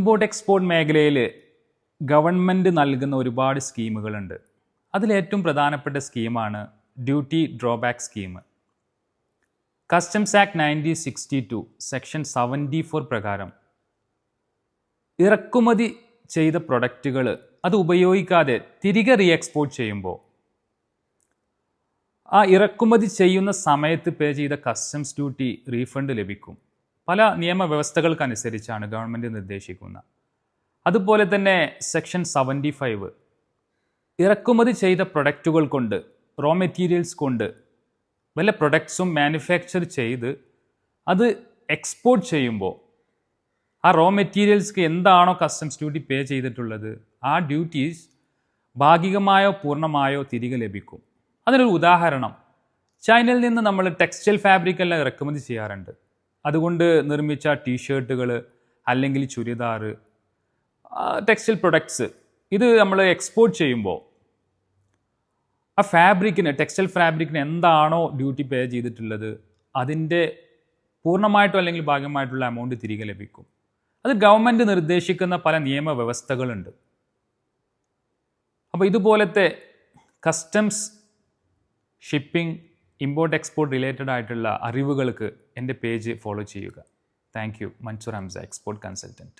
Import export മേഖലയിൽ government നൽകുന്ന ഒരുപാട് സ്കീമുകളുണ്ട്. അതിലേറ്റവും പ്രധാനപ്പെട്ട സ്കീമാണ് duty drawback scheme. Customs act 1962 section 74 പ്രകാരം ഇറക്കുമതി ചെയ്ത പ്രൊഡക്റ്റുകൾ അത് ഉപയോഗിക്കാതെ തിരികെ റീ എക്സ്പോർട്ട് ചെയ്യുമ്പോൾ ആ ഇറക്കുമതി ചെയ്യുന്ന സമയത്ത് പേ ചെയ്ത കസ്റ്റംസ് ഡ്യൂട്ടി റീഫണ്ട് ലഭിക്കും. പല നിയമവ്യവസ്ഥകൾക്കനുസരിച്ചാണ് ഗവൺമെൻറ് നിർദ്ദേശിക്കുന്നത്. അതുപോലെ തന്നെ സെക്ഷൻ 75 ഇറക്കുമതി ചെയ്ത പ്രൊഡക്റ്റുകൾ കൊണ്ട് റോ മെറ്റീരിയൽസ് കൊണ്ട് വല്ല പ്രൊഡക്ട്സും മാനുഫാക്ചർ ചെയ്ത് അത് എക്സ്പോർട്ട് ചെയ്യുമ്പോൾ ആ റോ മെറ്റീരിയൽസ്ക്ക് എന്താണോ കസ്റ്റംസ് ഡ്യൂട്ടി പേ ചെയ്തിട്ടുള്ളത് ആ ഡ്യൂട്ടീസ് ഭാഗികമായോ പൂർണ്ണമായോ തിരികെ ലഭിക്കും. അതിനൊരു ഉദാഹരണം, ചൈനയിൽ നിന്ന് നമ്മൾ ടെക്സ്റ്റൈൽ ഫാബ്രിക് എല്ലാം ഇറക്കുമതി ചെയ്യാറുണ്ട്. അതുകൊണ്ട് നിർമ്മിച്ച ടീഷർട്ടുകൾ അല്ലെങ്കിൽ ചുരിദാർ, ടെക്സ്റ്റൈൽ പ്രൊഡക്ട്സ് ഇത് നമ്മൾ എക്സ്പോർട്ട് ചെയ്യുമ്പോൾ ആ ഫാബ്രിക്കിന് ടെക്സ്റ്റൈൽ ഫാബ്രിക്കിന് എന്താണോ ഡ്യൂട്ടി പേ ചെയ്തിട്ടുള്ളത് അതിൻ്റെ പൂർണ്ണമായിട്ടോ അല്ലെങ്കിൽ ഭാഗമായിട്ടുള്ള എമൗണ്ട് തിരികെ ലഭിക്കും. അത് ഗവൺമെൻറ് നിർദ്ദേശിക്കുന്ന പല നിയമവ്യവസ്ഥകളുണ്ട്. അപ്പോൾ ഇതുപോലത്തെ customs, shipping, import export related ആയിട്ടുള്ള അറിവുകൾക്ക് എൻ്റെ പേജ് ഫോളോ ചെയ്യുക. Thank you. Mansoor Hamza, export consultant.